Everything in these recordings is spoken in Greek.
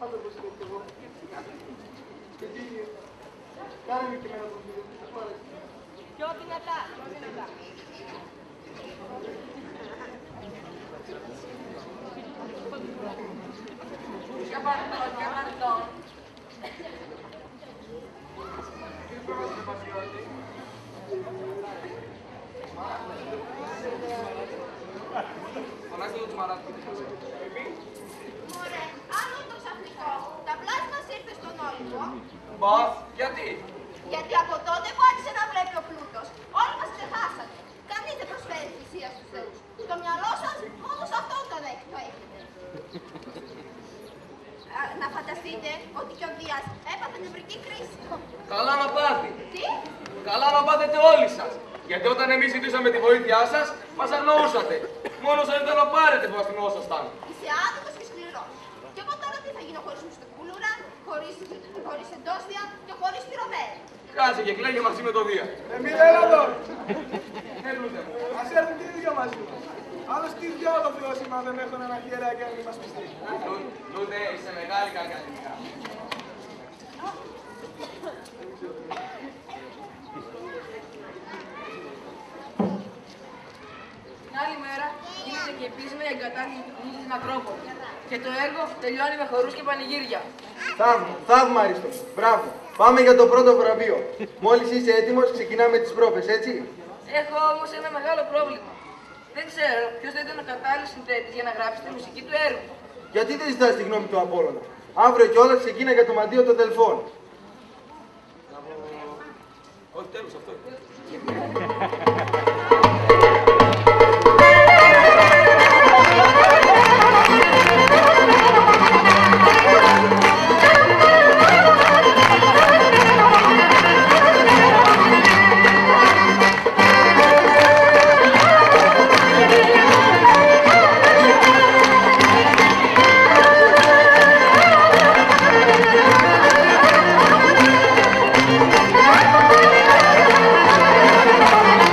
Πάντα πως είναι και εγώ. Και τι, κάνε με και εμένα το βίντεο, σας μου αρέσει. Πιο δυνατά, πιο δυνατά. Για παρτών, για παρτών. Φωνάξτε το τσμαράκι. Μωρέ, άλλο το ξαφνικό. Τα πλάσ μας ήρθε στον Όλυμπο. Μπα, γιατί? Γιατί από τότε που άρχισε να βλέπει ο πλούτος, όλοι μας ξεχάσατε. Κανείς δεν προσφέρει θυσία στους θεούς. Το μυαλό σας μόνο σε αυτό το έχετε. Να φανταστείτε ότι και ο Δίας έπαθε νευρική κρίση. Καλά να πάθει. Τι? Καλά να πάθετε όλοι σας. Γιατί όταν εμείς ζητήσαμε τη βοήθειά σας, μας αγνοούσατε. Μόνο σαν ήταν να πάρετε που μας θυμόσασταν. Είσαι άδικος και σκληρός. Και εγώ τώρα τι θα γίνω χωρίς μουστακούλουρα, χωρίς εντόστια και χωρίς τη Ρωμαία. Κάτσε και κλαίγε μαζί με το Δία. Έλα εδώ. Έλουτε μου. Ας έρθουν και οι δύο μαζί μας. Άλλος τι διόλο φιλόσημα δεν έχουν ένα χεράκι αν μας πιστεί. Λούτε, είσαι μεγάλη κακαλιά. Την άλλη μέρα γίνεται και επίσημη εγκατάλειψη του πλούτου στην Ακρόπολη. Και το έργο τελειώνει με χορούς και πανηγύρια. Θαύμα Αριστό. Μπράβο. Πάμε για το πρώτο βραβείο. Μόλις είσαι έτοιμος, ξεκινάμε τις πρόβες, έτσι. Έχω όμως ένα μεγάλο πρόβλημα. Δεν ξέρω ποιος θα ήταν ο κατάλληλος συνθέτης για να γράψει τη μουσική του έργου. Γιατί δεν ζητάς τη γνώμη του Απόλλωνα. Αύριο κιόλας ξεκίνα για το μαντίο των Δελφών. Όχι, τέλος αυτό. Thank you.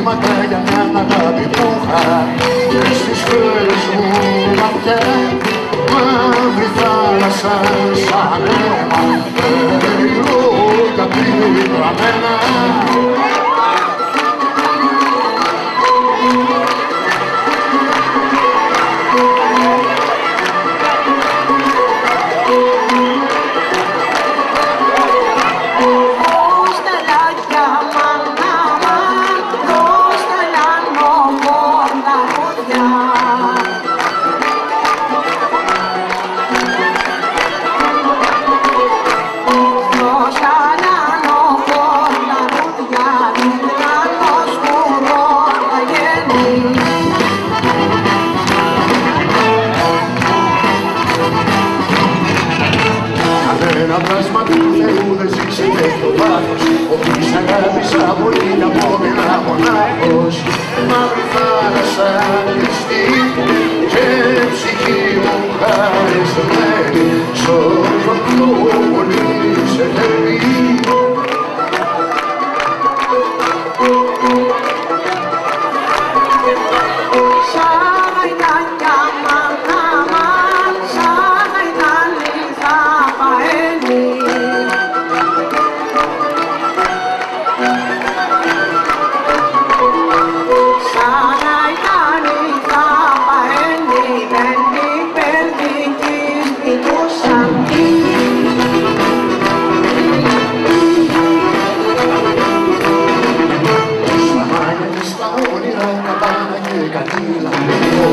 βήματα για μια αγάπη που είχα. Και στις φίλες μου βαθιά, μαύρη θάλασσα σαν αίμα, περιλούτα πυραμένα. Ένα πλάσμα του Θεού δεν ζήξε τέτοιο πάθος. Όποιος αγάπησα πολύ να απόμεινα μονάχος. Μαύρη θάλασσα κλειστή και ψυχή μου χαρισμένη, σ' πιο πολύ σε θέλει.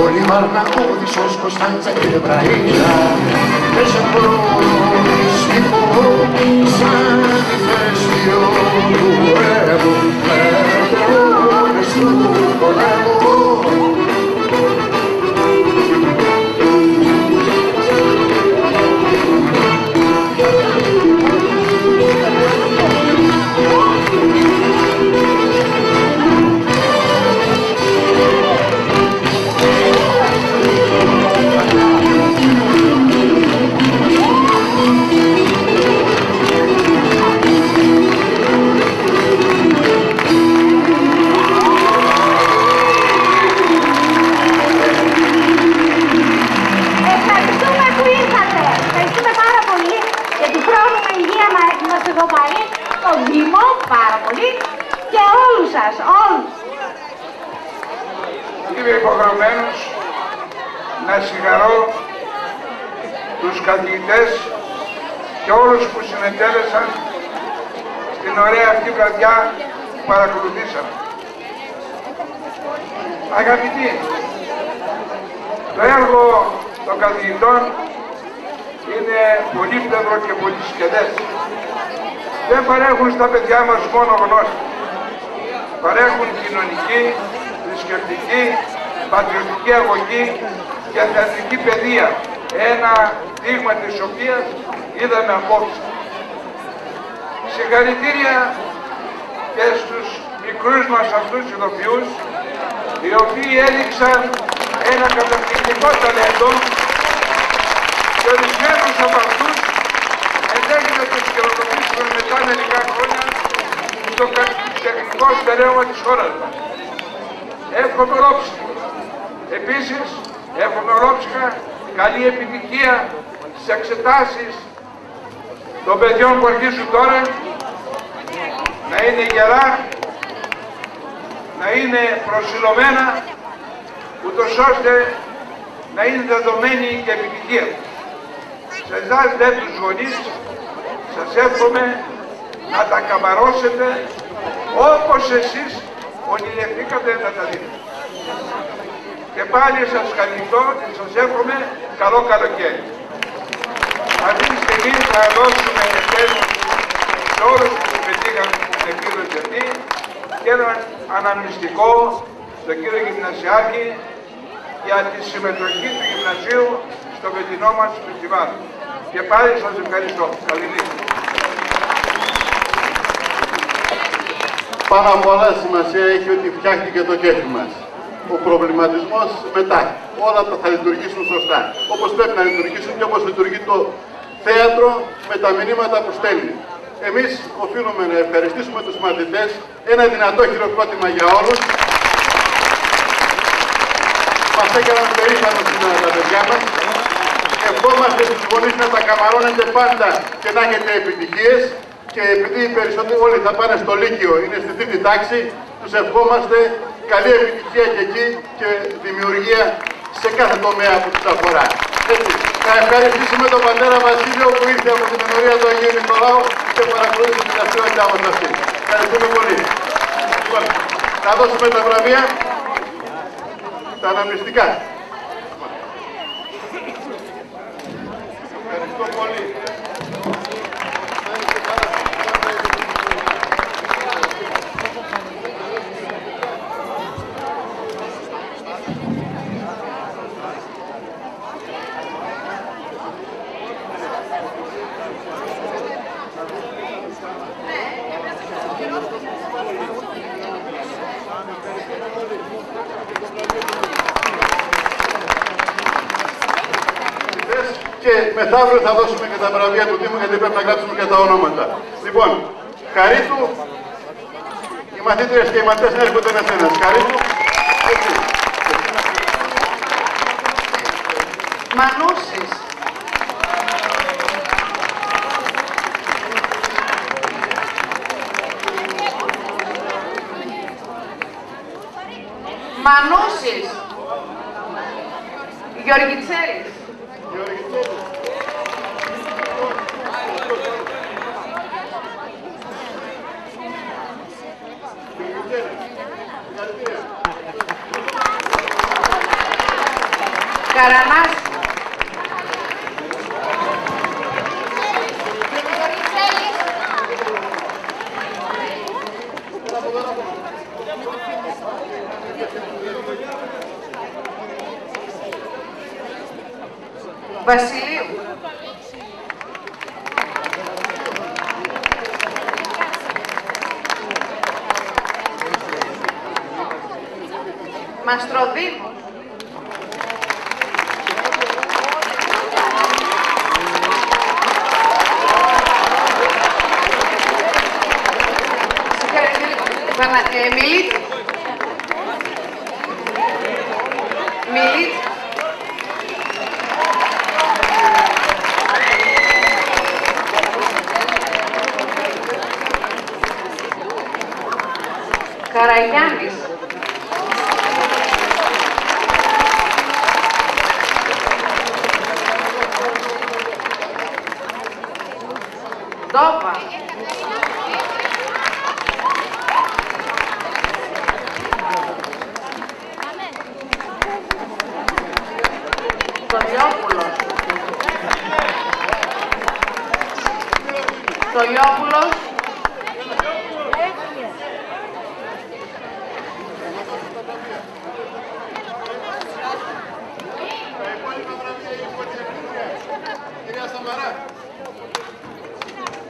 Όλοι Μαρναώδης ως Κωνσταντζα και Βραΐλα, και σε προμυστικό σαν ηφαίστειο του έμου, με τρώνες του πολέμου. Το Δήμο, πάρα πολύ, και όλους σας, όλους. Είμαι υποχρεωμένος να συγχαρώ τους καθηγητές και όλους που συμμετέλεσαν στην ωραία αυτή βραδιά που παρακολουθήσαμε. Αγαπητοί, το έργο των καθηγητών είναι πολύπλευρο και πολυσκεδές. Δεν παρέχουν στα παιδιά μας μόνο γνώση. Παρέχουν κοινωνική, θρησκευτική, πατριωτική αγωγή και θεατρική παιδεία. Ένα δείγμα της οποίας είδαμε απόψε. Συγχαρητήρια και στους μικρούς μας αυτούς ηθοποιούς, οι οποίοι έδειξαν ένα καταπληκτικό ταλέντο και ορισμένους από αυτούς ενδέχεται να τους καιροτομήσουμε μετά μερικά χρόνια στο τεχνικό στερέωμα της χώρας μας. Εύχομαι ολόψυχα. Επίσης, εύχομαι ολόψυχα καλή επιτυχία στις εξετάσεις των παιδιών που αρχίζουν τώρα, να είναι γερά, να είναι προσιλωμένα, ούτως ώστε να είναι δεδομένη και επιτυχία. Σε εσάς δε τους γονείς, σας εύχομαι να τα καμαρώσετε όπως εσείς ονειρευτήκατε να τα δείτε. Και πάλι σας ευχαριστώ και σας εύχομαι καλό καλοκαίρι. Αυτή τη στιγμή θα δώσουμε τέλος σε όλους που συμμετείχαν στην εκδήλωση αυτή και ένα αναμνηστικό στον κύριο Γυμνασιάκη για τη συμμετοχή του Γυμνασίου στο φετινό μας φεστιβάλ. Και πάλι σας ευχαριστώ. Καλή νύχτα. Πάρα πολλά σημασία έχει ότι φτιάχτηκε το κέφι μας. Ο προβληματισμός μετά. Όλα θα λειτουργήσουν σωστά. Όπως πρέπει να λειτουργήσουν και όπως λειτουργεί το θέατρο με τα μηνύματα που στέλνει. Εμείς οφείλουμε να ευχαριστήσουμε τους μαθητές, ένα δυνατό χειροκρότημα για όλους. περήφανος σήμερα τα παιδιά μας. Ευχόμαστε στους γονείς να τα καμαρώνετε πάντα και να έχετε επιτυχίες. Και επειδή οι περισσότεροι όλοι θα πάνε στο Λύκειο, είναι στη 3η τάξη, τους ευχόμαστε καλή επιτυχία και εκεί και δημιουργία σε κάθε τομέα που τους αφορά. Έτσι, θα ευχαριστήσουμε τον πατέρα Βασίλειο που ήρθε από την ενορία του Αγίου Νικολάου και παρακολούθησε την δραστηριότητά μας αυτή. Ευχαριστούμε πολύ. Λοιπόν, θα δώσουμε τα βραβεία, τα αναμνηστικά. Ευχαριστώ πολύ. Και μεθαύριο θα δώσουμε και τα βραβεία του Δήμου, γιατί πρέπει να γράψουμε και τα ονόματα. Λοιπόν, Χαρίτου, οι μαθήτριες και οι μαθητές να έρχονται ένας-ένας. Χαρίτου, έτσι. Μανούσης. Μανούσης. Γεωργιτσέλης. Καρανάς. Βασιλείου. Μαστροδήμου. Μιλίτ. Μιλίτ. Καραγιάννης. Ντόπα. Στολιόπουλος. Στολιόπουλος.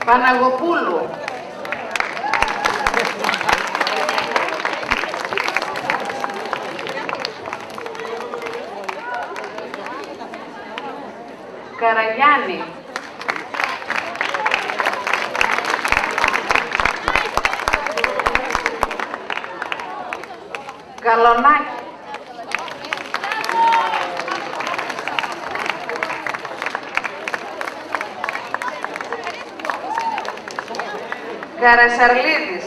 Παναγοπούλου. Καραγιάννη. Καλονάκι. Καρασαρλίδης.